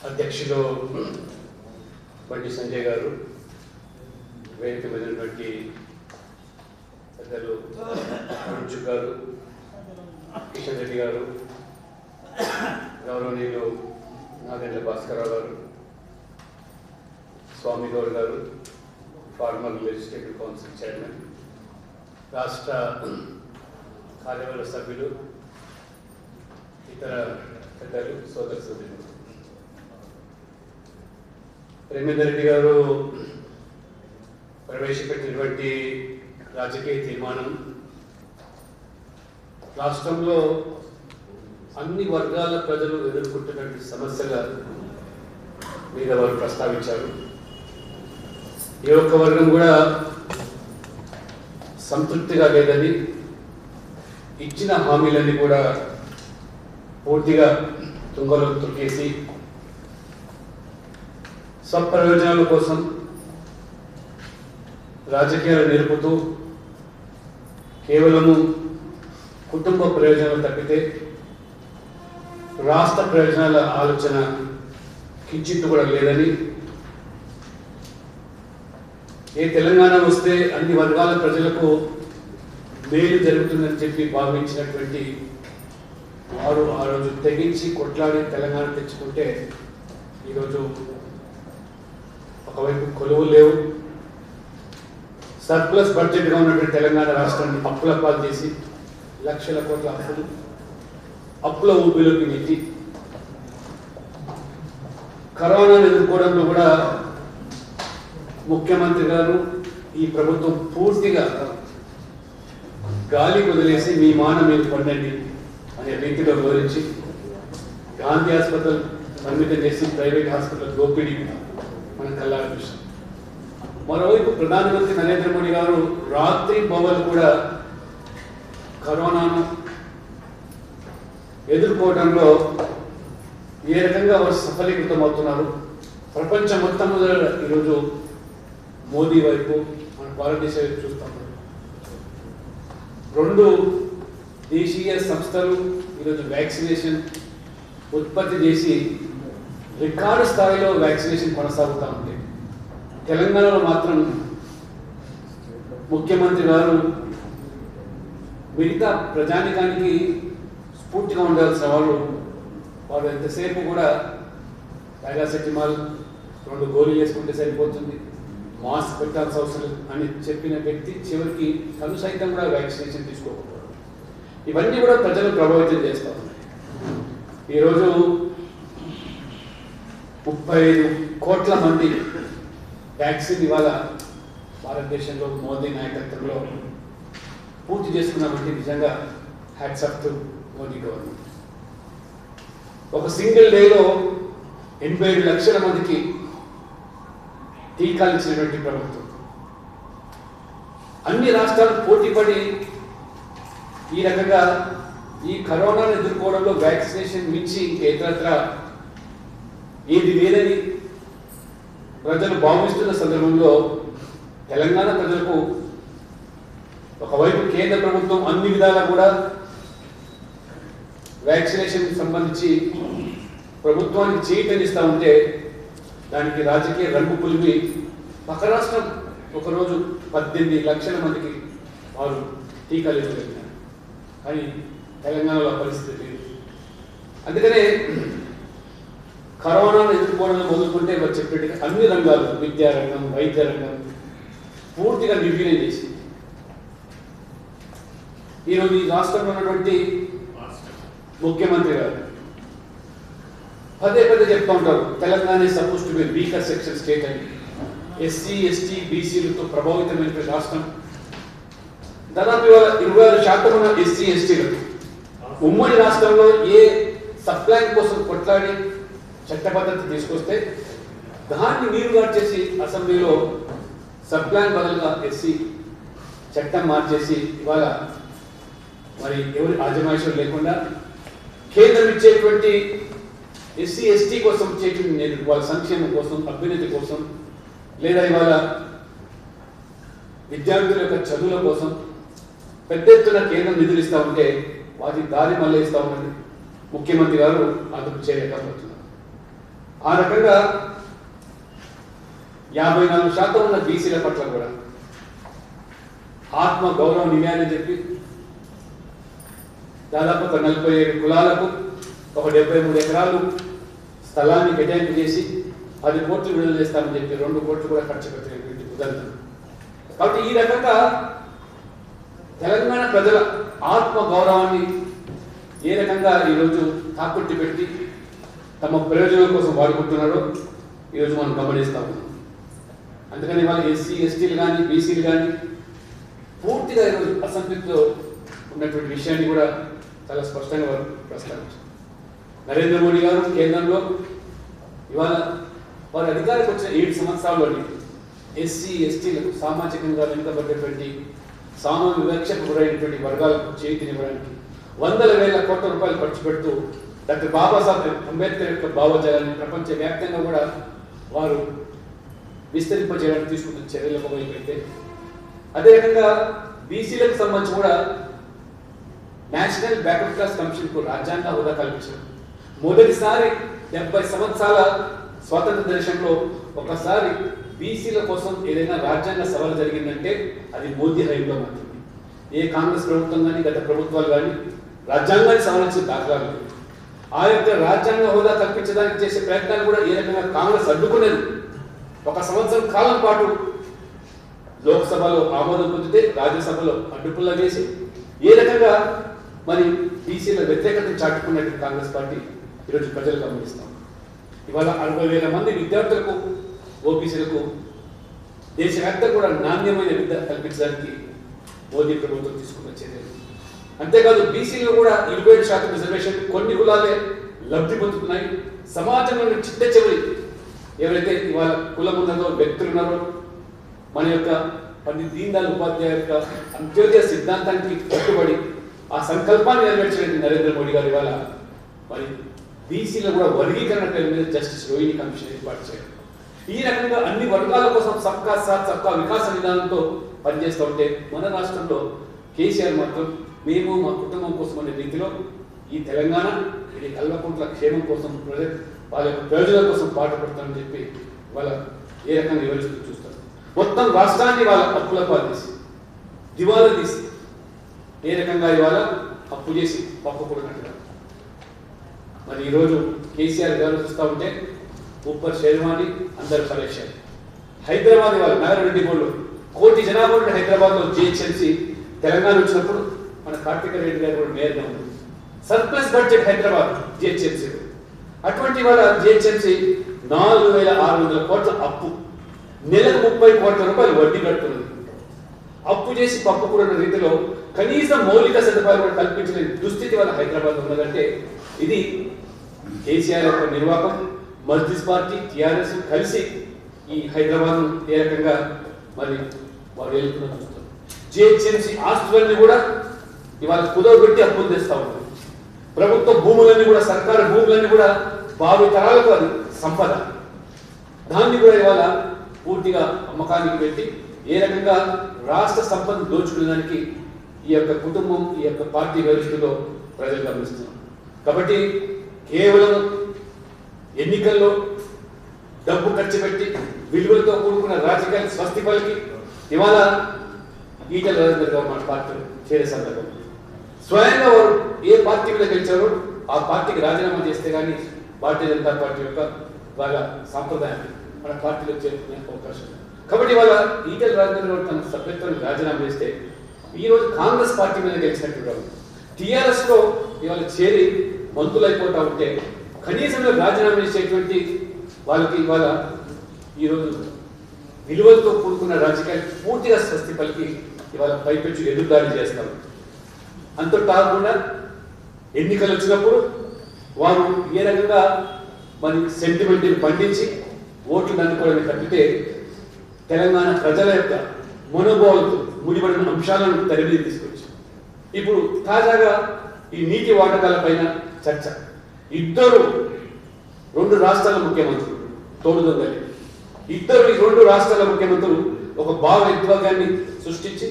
అధ్యక్షులు బండి సంజయ్ గారు, వేదిక మీద ఉన్నటువంటి పెద్దలు అరుణ్ గారు, కిషన్ రెడ్డి గారు, గౌరవనీయులు నాగేంద్ర భాస్కరరావు గారు, స్వామి గౌడ్ గారు, ఫార్మర్ లెజిస్లేటివ్ కౌన్సిల్ చైర్మన్, రాష్ట్ర కార్యవర్గ సభ్యులు, ఇతర పెద్దలు, సోదర సభ్యులు, ప్రేమేందర్ రెడ్డి గారు ప్రవేశపెట్టినటువంటి రాజకీయ తీర్మానం రాష్ట్రంలో అన్ని వర్గాల ప్రజలు ఎదుర్కొంటున్నటువంటి సమస్యల మీద వారు ప్రస్తావించారు. ఏ ఒక్క వర్గం కూడా సంతృప్తిగా లేదని, ఇచ్చిన హామీలన్నీ కూడా పూర్తిగా తుంగలో తొక్కేసి స్వప్రయోజనాల కోసం రాజకీయాలు నిలుపుతూ కేవలము కుటుంబ ప్రయోజనాలు తప్పితే రాష్ట్ర ప్రయోజనాల ఆలోచన కించిత్తు కూడా లేదని, ఏ తెలంగాణ వస్తే అన్ని వర్గాల ప్రజలకు మేలు జరుగుతుందని చెప్పి భావించినటువంటి వారు ఆ రోజు తెగించి కొట్లాడి తెలంగాణ తెచ్చుకుంటే ఈరోజు ఒకవైపు కొలువులు లేవు, సర్ప్లస్ బడ్జెట్గా ఉన్నటువంటి తెలంగాణ రాష్ట్రాన్ని అప్పుల పాలు చేసి లక్షల కోట్ల అప్పుల ఊపిలోకి నెట్టి కరోనాను ఎదుర్కోవడంలో కూడా ముఖ్యమంత్రి గారు ఈ ప్రభుత్వం పూర్తిగా గాలి వదిలేసి మీ మాన మీరు పొందండి అనే రీతిలో వివరించి గాంధీ హాస్పిటల్ పరిమితం చేసి ప్రైవేట్ హాస్పిటల్ దోపిడీ మనం కల్లారా చూసాం. మరోవైపు ప్రధానమంత్రి నరేంద్ర మోడీ గారు రాత్రి పగలు కూడా కరోనాను ఎదుర్కోవడంలో ఏ రకంగా వారు సఫలీకృతం అవుతున్నారు. ప్రపంచం మొత్తం ఈరోజు మోదీ వైపు, మన భారతదేశం వైపు చూస్తాం. 2 దేశీయ సంస్థలు ఈరోజు వ్యాక్సినేషన్ ఉత్పత్తి చేసి రికార్డు స్థాయిలో వ్యాక్సినేషన్ కొనసాగుతూ ఉంది. తెలంగాణలో మాత్రం ముఖ్యమంత్రి గారు మిగతా ప్రజానికానికి స్ఫూర్తిగా ఉండాల్సిన వారు ఎంతసేపు కూడా పారాసెటమాల్ 2 గోళీలు వేసుకుంటే సరిపోతుంది, మాస్క్ పెట్టాల్సిన అవసరం అని చెప్పిన వ్యక్తి చివరికి తను సైతం కూడా వ్యాక్సినేషన్ తీసుకోకపోవడం, ఇవన్నీ కూడా ప్రజలు ప్రభావితం చేస్తూ ఉన్నాయి. ఈరోజు 35 కోట్ల మంది వ్యాక్సిన్ ఇవాళ భారతదేశంలో మోదీ నాయకత్వంలో పూర్తి చేసుకున్నామంటే నిజంగా hats off to Modi government. ఒక సింగిల్ డేలో 87 లక్షల మందికి టీకాలు ఇచ్చినటువంటి ప్రభుత్వం. అన్ని రాష్ట్రాలు పోటీపడి ఈ రకంగా ఈ కరోనాను ఎదుర్కోవడంలో వ్యాక్సినేషన్ మించి ఇంకేతరత్ర ఏది లేదని ప్రజలు భావిస్తున్న సందర్భంలో తెలంగాణ ప్రజలకు ఒకవైపు కేంద్ర ప్రభుత్వం అన్ని విధాలా కూడా వ్యాక్సినేషన్ సంబంధించి ప్రభుత్వానికి చేయితనిస్తూ ఉంటే దానికి రాజకీయ రంగు పులిమి పక్క రాష్ట్రం ఒకరోజు 18 లక్షల మందికి వారు టీకాలు ఇవ్వగలిగినారు. కానీ తెలంగాణలో పరిస్థితి లేదు. అందుకనే కరోనాను ఎదుర్కోవడం మొదలుకుంటే వారు చెప్పేట్టుగా అన్ని రంగాలు, విద్యారంగం, వైద్య రంగం పూర్తిగా నిర్వీర్యం చేసి ఈరోజు ఈ రాష్ట్రంలో ఉన్నటువంటి ముఖ్యమంత్రి గారు పదే చెప్తూ ఉంటారు, Telangana is suppose to be weaker section state అని. ఎస్సీ, ఎస్టీ, బీసీలతో ప్రభావితమైన రాష్ట్రం. దాదాపు 26% ఉన్న ఎస్సీ, ఎస్టీలకు ఉమ్మడి రాష్ట్రంలో ఏ సప్లైన్ కోసం కొట్లాడి చట్టబద్ధత తీసుకొస్తే దాన్ని నీరుగారు చేసి అసెంబ్లీలో సప్లాన్ బదులుగా ఎస్సీ చట్టం మార్చేసి ఇవాళ మరి ఎవరి ఆజమాయిషం లేకుండా కేంద్రం ఇచ్చేటువంటి ఎస్సీ, ఎస్టీ కోసం ఇచ్చేటువంటి వాళ్ళ సంక్షేమం కోసం, అభ్యున్నతి కోసం, లేదా ఇవాళ విద్యార్థుల యొక్క చదువుల కోసం పెద్ద ఎత్తున కేంద్రం నిధులు ఇస్తూ ఉంటే వాటి దారి మళ్ళీ ఇస్తూ ఉన్నది ముఖ్యమంత్రి గారు అదుపు చేయలేకపోతున్నారు. ఆ రకంగా 54% ఉన్న బీసీల పట్ల కూడా ఆత్మ గౌరవం నిలయాలని చెప్పి దాదాపు ఒక 47 కులాలకు ఒక 73 ఎకరాలు స్థలాన్ని కేటాయింపు చేసి 10 కోట్లు విడుదల చేస్తామని చెప్పి 2 కోట్లు కూడా ఖర్చు పెట్టినటువంటి కుదరదు. కాబట్టి ఈ రకంగా తెలంగాణ ప్రజల ఆత్మ గౌరవాన్ని ఏ రకంగా ఈరోజు తాకట్టు పెట్టి తమ ప్రయోజనం కోసం వాడుకుంటున్నారో ఈరోజు మనం గమనిస్తాము. అందుకని వాళ్ళు ఎస్సీ ఎస్టీలు కానీ బీసీలు కానీ పూర్తిగా ఈరోజు అసంతృప్తితో ఉన్నటువంటి విషయాన్ని కూడా చాలా స్పష్టంగా వారు ప్రస్తావించారు. నరేంద్ర మోడీ గారు కేంద్రంలో ఇవాళ వారు అధికారికి వచ్చిన 7 సంవత్సరాల్లోని ఎస్సీ ఎస్టీలకు సామాజికంగా వెనుకబడ్డటువంటి సామాన్య వివక్షకు గురైనటువంటి వర్గాలకు చేతినివ్వడానికి వందల వేల కోట్ల రూపాయలు ఖర్చు పెడుతూ డాక్టర్ బాబాసాహెబ్ అంబేద్కర్ యొక్క భావజాలాన్ని ప్రపంచవ్యాప్తంగా కూడా వారు విస్తరింపజేయడానికి తీసుకుంటున్న చర్యలకు వైపెడితే, అదే రకంగా బీసీలకు సంబంధించి కూడా నేషనల్ బ్యాక్వర్డ్ క్లాస్ కమిషన్కు రాజ్యాంగ హోదా కల్పించారు. మొదటిసారి 70 సంవత్సరాల స్వాతంత్ర దేశంలో ఒకసారి బీసీల కోసం ఏదైనా రాజ్యాంగ సవరణ జరిగిందంటే అది మోదీ హయాంలో మాత్రమే. ఏ కాంగ్రెస్ ప్రభుత్వం కానీ గత ప్రభుత్వాలు కానీ రాజ్యాంగాన్ని సవరించిన దాఖలాలు. ఆ యొక్క రాజ్యాంగ హోదా కల్పించడానికి చేసే ప్రయత్నాలు కూడా ఏ రకంగా కాంగ్రెస్ అడ్డుకునేది. 1 సంవత్సరం కాలం పాటు లోక్సభలో ఆమోదం పొందితే రాజ్యసభలో అడ్డుపుల్లా వేసి ఏ రకంగా మరి బీసీల వ్యతిరేకతను చాటుకున్నట్టు కాంగ్రెస్ పార్టీ ఈరోజు ప్రజలు గమనిస్తాం. ఇవాళ 60,000 మంది విద్యార్థులకు ఓబీసీలకు దేశవ్యాప్తంగా కూడా నాణ్యమైన విద్య కల్పించడానికి మోదీ ప్రభుత్వం తీసుకున్న చర్యలు. అంతేకాదు బీసీలో కూడా 27% రిజర్వేషన్ కొన్ని కులాలే లబ్ధి పొందుతున్నాయి. సమాజంలో చిట్ట చివరి ఎవరైతే ఇవాళ కులం ఉన్నదో వ్యక్తులు ఉన్నారో మన యొక్క పండిత్ దీన్ దయాళ్ ఉపాధ్యాయ యొక్క అంత్యోదయ సిద్ధాంతానికి కట్టుబడి ఆ సంకల్పాన్ని నెరవేర్చినటువంటి నరేంద్ర మోడీ గారు ఇవాళ మరి బీసీలో కూడా వర్గీకరణ పేరు మీద జస్టిస్ రోహిణి కమిషన్ ఏర్పాటు చేయడం. ఈ రకంగా అన్ని వర్గాల కోసం సబ్కా సాత్ సబ్కా వికాస విధానంతో పనిచేస్తూ ఉంటే మన రాష్ట్రంలో కేసీఆర్ మాత్రం మేము మా కుటుంబం కోసం అనే రీతిలో ఈ తెలంగాణ ఇది కల్వకుంట్ల క్షేమం కోసం వాళ్ళ యొక్క ప్రయోజనాల కోసం పాటుపడతామని చెప్పి వాళ్ళ ఏ రకంగా వివరిస్తూ చూస్తారు. మొత్తం రాష్ట్రాన్ని వాళ్ళ అప్పుల పాలు తీసి దివాలా తీసి ఏ రకంగా ఇవాళ అప్పు చేసి పప్పు కూడినట్టుగా మరి ఈరోజు కేసీఆర్ గారు చూస్తూ ఉంటే ఊపర్ షేర్వాణి అందరు పరేషాన్. హైదరాబాద్ ఇవాళ నగరరెడ్డి బోర్డు 1 కోటి జనాభా ఉంటే హైదరాబాద్లో జిహెచ్ఎంసీ తెలంగాణ వచ్చినప్పుడు మన కార్తిక రెడ్డి గారు కూడా మేయర్గా ఉంది. Surplus budget Hyderabad GHMC. అటువంటి వాళ్ళ జిహెచ్ఎంసీ 4,600 కోట్ల అప్పు, నెలకు 30 కోట్ల రూపాయలు వడ్డీ కడుతున్నది. అప్పు చేసి పప్పు కూడా రీతిలో కనీసం మౌలిక సదుపాయాలు కూడా కల్పించలేని దుస్థితి వాళ్ళ హైదరాబాద్ ఉన్నదంటే ఇది కేసీఆర్ యొక్క నిర్వాహకం, మజ్లిస్ పార్టీ టీఆర్ఎస్ కలిసి ఈ హైదరాబాద్ ఏ రకంగా మరి వారు వెళ్తున్నారు చూస్తారు. జిహెచ్ఎంసీ ఆస్తులన్నీ కూడా ఇవాళ కుదవబెట్టి అప్పులు తెస్తా ఉన్నారు. ప్రభుత్వ భూములన్నీ కూడా సర్కారు భూములన్నీ కూడా భావి తరాలకు అది సంపద, దాన్ని కూడా ఇవాళ పూర్తిగా అమ్మకానికి పెట్టి ఏ రకంగా రాష్ట్ర సంపదను దోచుకునేదానికి ఈ యొక్క కుటుంబం ఈ యొక్క పార్టీ వ్యవస్థలో ప్రజలు గమనిస్తున్నారు. కాబట్టి కేవలం ఎన్నికల్లో డబ్బు ఖర్చు పెట్టి విలువలతో కూడుకున్న రాజకీయాలు స్వస్తి పలికి ఇవాళ ఈటెల రాజేందర్ గారు మన పార్టీ చేరే సందర్భం స్వయంగా వారు ఏ పార్టీ మీద గెలిచారో ఆ పార్టీకి రాజీనామా చేస్తే కానీ భారతీయ జనతా పార్టీ యొక్క వాళ్ళ సాంప్రదాయాన్ని మన పార్టీలో చేరుకునే అవకాశం. కాబట్టి వాళ్ళ ఈటెల రాజేందర్ గారు తన సభ్యత్వాన్ని రాజీనామా చేస్తే ఈరోజు కాంగ్రెస్ పార్టీ మీద గెలిచినట్టు టీఆర్ఎస్ లో ఇవాళ చేరి మంత్రులు అయిపోతా ఉంటే కనీసం రాజీనామా చేసేటువంటి వాళ్ళకి ఇవాళ ఈరోజు విలువలతో కూడుకున్న రాజకీయాలు పూర్తిగా స్వస్తి పలికి ఇవాళ పైపెచ్చు ఎదురుదాడి చేస్తారు. అంత కాకుండా ఎన్నికలు వచ్చినప్పుడు వారు ఏ రకంగా మరి సెంటిమెంట్ని పండించి ఓట్లు దండుకోవడానికి తప్పితే తెలంగాణ ప్రజల యొక్క మనోభావాలతో ముడిపడిన అంశాలను తెరమీద తీసుకొచ్చి ఇప్పుడు తాజాగా ఈ నీటి వాటకాల పైన చర్చ. 2 రాష్ట్రాల ముఖ్యమంత్రులు తోడుదొంగలి ఈ 2 రాష్ట్రాల ముఖ్యమంత్రులు ఒక భావ విద్వేగాన్ని సృష్టించి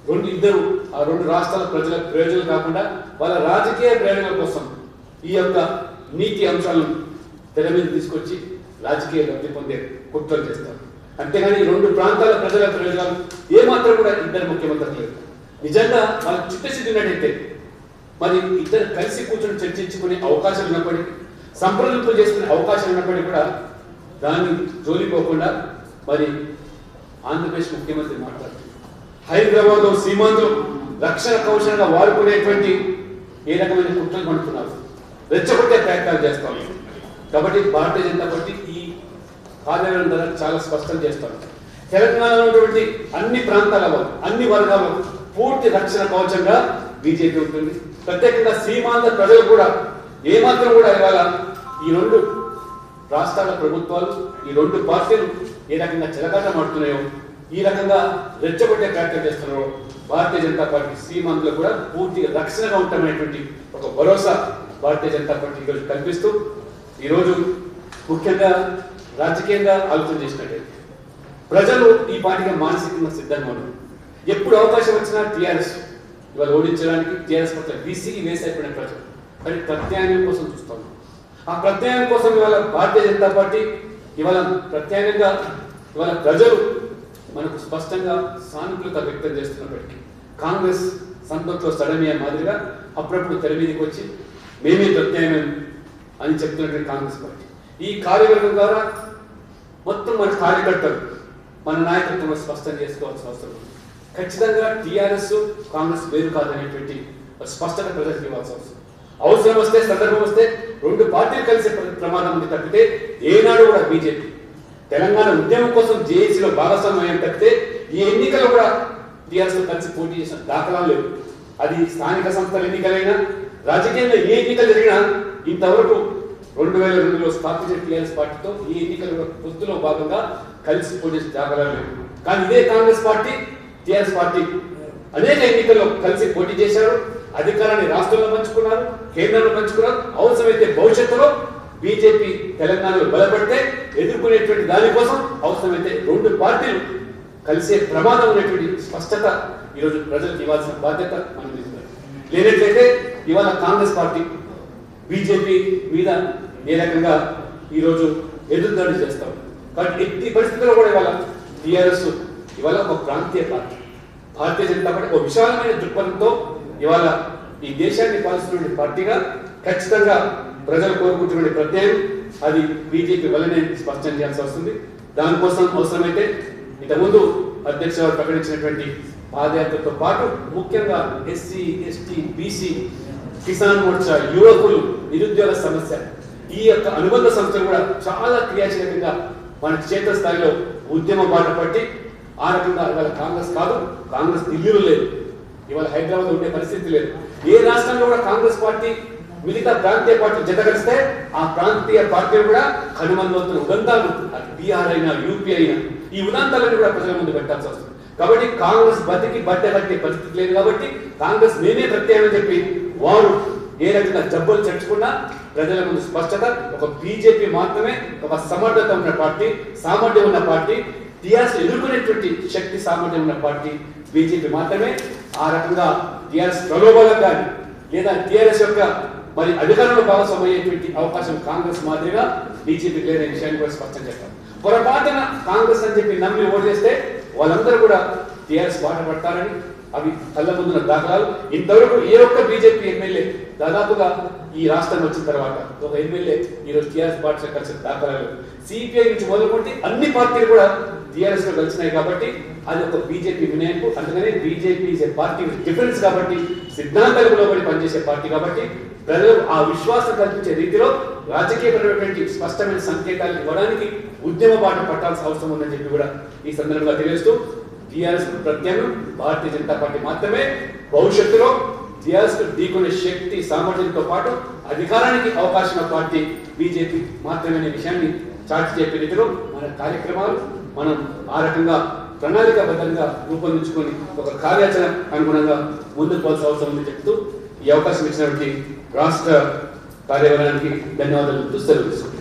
ఆ 2 రాష్ట్రాల ప్రజల ప్రయోజనం కాకుండా వాళ్ళ రాజకీయ ప్రయోజనాల కోసం ఈ యొక్క నీతి అంశాలను తెర మీద తీసుకొచ్చి రాజకీయ లబ్ధి పొందే కుట్రలు చేస్తారు. అంతేగాని ఈ రెండు ప్రాంతాల ప్రజల ప్రయోజనాలు ఏమాత్రం కూడా ఇద్దరు ముఖ్యమంత్రులు లేదు. నిజంగా వాళ్ళకి చిత్తశుద్ధి ఉన్నట్టయితే మరి ఇద్దరు కలిసి కూర్చొని చర్చించుకునే అవకాశం ఉన్నప్పటికీ, సంప్రదింపులు చేసుకునే అవకాశం ఉన్నప్పటికీ కూడా దాన్ని జోలిపోకుండా మరి ఆంధ్రప్రదేశ్ ముఖ్యమంత్రి మాట్లాడుతున్నారు. హైదరాబాద్లో సీమాంధ్రం రక్షణ కౌశలంగా వాడుకునేటువంటి ఏ రకమైన కుట్రలు పండుతున్నారు, రెచ్చగొట్టే ప్రయత్నాలు చేస్తాం. కాబట్టి భారతీయ జనతా పార్టీ ఈ కార్యాలయం ద్వారా చాలా స్పష్టం చేస్తాం. తెలంగాణలో ఉన్నటువంటి అన్ని ప్రాంతాల వాళ్ళు, అన్ని వర్గాల పూర్తి రక్షణ కవచంగా బీజేపీ ఉంటుంది. ప్రత్యేకంగా సీమాంధ్ర ప్రజలు కూడా ఏమాత్రం కూడా ఇవాళ ఈ రెండు రాష్ట్రాల ప్రభుత్వాలు, ఈ రెండు పార్టీలు ఏ రకంగా చెలగాటమాడుతున్నాయో, ఈ రకంగా రెచ్చగొట్టే ప్రయత్నం చేస్తున్నారో భారతీయ జనతా పార్టీ సీమాంధ్రలో కూడా పూర్తిగా రక్షణగా ఉంటామనేటువంటి ఒక భరోసా భారతీయ జనతా పార్టీ ఈరోజు కల్పిస్తూ, ఈరోజు ముఖ్యంగా రాజకీయంగా ఆలోచన చేసినట్టే ప్రజలు ఈ పార్టీగా మానసికంగా సిద్ధంగా ఉన్నారు. ఎప్పుడు అవకాశం వచ్చినా టీఆర్ఎస్ ఇవాళ ఓడించడానికి టీఆర్ఎస్ పట్ల బీసీకి వేసి అయిపోయిన ప్రజలు, కానీ ప్రత్యామ్నాయం కోసం చూస్తాం. ఆ ప్రత్యామ్నాయం కోసం ఇవాళ భారతీయ జనతా పార్టీ ఇవాళ ప్రత్యామ్నాయంగా ఇవాళ ప్రజలు మనకు స్పష్టంగా సానుకూలత వ్యక్తం చేస్తున్నప్పటికీ కాంగ్రెస్ సంతోషంలో సడమియా మాదిరిగా అప్పుడప్పుడు తెర మీదకి వచ్చి మేమే ప్రత్యామ్నాయం అని చెప్తున్నటువంటి కాంగ్రెస్ పార్టీ ఈ కార్యవర్గం ద్వారా మొత్తం మన కార్యకర్తలు, మన నాయకత్వం స్పష్టం చేసుకోవాల్సిన అవసరం ఉంది. ఖచ్చితంగా టీఆర్ఎస్ కాంగ్రెస్ వేరు కాదనేటువంటి స్పష్టత ప్రజలకు ఇవ్వాల్సిన అవసరం వస్తే, సందర్భం వస్తే రెండు పార్టీలు కలిసే ప్రమాదం ఉంది తప్పితే ఏనాడు కూడా బీజేపీ తెలంగాణ ఉద్యమం కోసం జేఏసీలో భాగస్వామ్యం తప్పితే ఈ ఎన్నికలు కూడా టీఆర్ఎస్ కలిసి పోటీ చేసిన దాఖలా లేవు. అది స్థానిక సంస్థల ఎన్నికలైనా, రాజకీయంగా ఏ ఎన్నికలు జరిగినా ఇంతవరకు 2002లో స్థాపించిన టీఆర్ఎస్ పార్టీతో ఈ ఎన్నికల పొత్తులో భాగంగా కలిసి పోటీ చేసిన దాఖలా లేవు. కానీ ఇదే కాంగ్రెస్ పార్టీ, టీఆర్ఎస్ పార్టీ అనేక ఎన్నికల్లో కలిసి పోటీ చేశారు. అధికారాన్ని రాష్ట్రంలో పంచుకున్నారు, కేంద్రంలో పంచుకున్నారు. అవసరమైతే భవిష్యత్తులో బీజేపీ తెలంగాణలో బలపడితే ఎదుర్కొనేటువంటి దానికోసం అవసరమైతే రెండు పార్టీలు కలిసే ప్రమాదం ఉన్నటువంటి స్పష్టత ఈరోజు ప్రజలకు ఇవ్వాల్సిన బాధ్యత మనం తీసుకున్నాం. లేనట్లయితే ఇవాళ కాంగ్రెస్ పార్టీ బీజేపీ మీద ఏ రకంగా ఈరోజు ఎదురుదాడి చేస్తాం. కాబట్టి ఎట్టి పరిస్థితుల్లో కూడా ఇవాళ టీఆర్ఎస్ ఇవాళ ఒక ప్రాంతీయ పార్టీ, భారతీయ జనతా పార్టీ ఒక విశాలమైన దృక్పథంతో ఇవాళ ఈ దేశాన్ని పాలిస్తున్న పార్టీగా ఖచ్చితంగా ప్రజలు కోరుకుంటున్న ప్రత్యయం అది బీజేపీ వల్లనే స్పష్టం చేయాల్సి వస్తుంది. దానికోసం అవసరమైతే ఇంతకుముందు అధ్యక్షుడు ప్రకటించినటువంటి పాదయాత్రతో పాటు ముఖ్యంగా SC, ST, BC, Kisan Morcha, యువకులు, నిరుద్యోగ సమస్య, ఈ యొక్క అనుబంధ సంస్థలు కూడా చాలా క్రియాశీలకంగా మన క్షేత్రస్థాయిలో ఉద్యమ బాట పట్టి ఆ రకంగా ఇవాళ కాంగ్రెస్ కాదు, కాంగ్రెస్ ఢిల్లీలో లేదు, ఇవాళ హైదరాబాద్ ఉండే పరిస్థితి లేదు. ఏ రాష్ట్రంలో కూడా కాంగ్రెస్ పార్టీ మిగతా ప్రాంతీయ పార్టీలు జత కలిస్తే ఆ ప్రాంతీయ పార్టీలు కూడా కనుమరుగవుతున్న ఉదంతాలు, అది బీహార్ అయినా, యూపీ అయినా, ఈ ఉదంతాలను కూడా ప్రజల ముందు పెట్టాల్సి వస్తుంది. కాబట్టి కాంగ్రెస్ బతికి బట్ట కట్టే పరిస్థితి లేదు. కాబట్టి కాంగ్రెస్ మేమే ప్రత్యేకమని చెప్పి వారు ఏ రకంగా జబ్బులు చర్చుకున్నా ప్రజల ముందు స్పష్టత, ఒక బీజేపీ మాత్రమే ఒక సమర్థత ఉన్న పార్టీ, సామర్థ్యం ఉన్న పార్టీ, టీఆర్ఎస్ ఎదుర్కొనేటువంటి శక్తి సామర్థ్యం ఉన్న పార్టీ బీజేపీ మాత్రమే. ఆ రకంగా టీఆర్ఎస్ ప్రలోభాలకు కానీ లేదా టీఆర్ఎస్ యొక్క మరి అధికారంలో భాగస్వామ్యం అయ్యేటువంటి అవకాశం కాంగ్రెస్ మాదిరిగా బీజేపీ లేని విషయాన్ని కూడా స్పష్టం చేస్తారు. పొరపాటున కాంగ్రెస్ అని చెప్పి నమ్మి ఓటు చేస్తే వాళ్ళందరూ కూడా టీఆర్ఎస్ బాట పడతారని అవి కళ్ళ ముందున్న దాఖలాలు. ఇంతవరకు ఏ ఒక్క బీజేపీ ఎమ్మెల్యే దాదాపుగా ఈ రాష్ట్రం వచ్చిన తర్వాత ఒక ఎమ్మెల్యే ఈరోజు టీఆర్ఎస్ పార్టీలో కలిసిన దాఖలాలు. సిపిఐ నుంచి మొదలుకుంటే అన్ని పార్టీలు కూడా టీఆర్ఎస్ లో కలిసినాయి. కాబట్టి అది ఒక బీజేపీ వినయంపు. అందుకనే BJP is a party difference కాబట్టి, సిద్ధాంతాలకు లోబడి పనిచేసే పార్టీ కాబట్టి ప్రజలు ఆ విశ్వాసం కల్పించే రీతిలో రాజకీయపరమైనటువంటి స్పష్టమైన సంకేతాలు ఇవ్వడానికి ఉద్యమ బాట పట్టాల్సిన అవసరం ఉందని చెప్పి కూడా ఈ సందర్భంగా తెలియజేస్తూ, టీఆర్ఎస్ ప్రత్యామ్నాయం భారతీయ జనతా పార్టీ మాత్రమే. భవిష్యత్తులో టీఆర్ఎస్ ఢీకొనే శక్తి సామర్థ్యంతో పాటు అధికారానికి అవకాశం పార్టీ బీజేపీ మాత్రమే అనే విషయాన్ని చాటి చెప్పే రీతిలో మన కార్యక్రమాలు మనం ఆ రకంగా ప్రణాళికాబద్ధంగా రూపొందించుకొని ఒక కార్యాచరణ అనుగుణంగా ముందుకు పోవాల్సిన అవసరం ఉందని చెప్తూ ఈ అవకాశం ఇచ్చినటువంటి రాష్ట్ర కార్యవర్గానికి ధన్యవాదాలు సెలవు తీసుకుంటాం.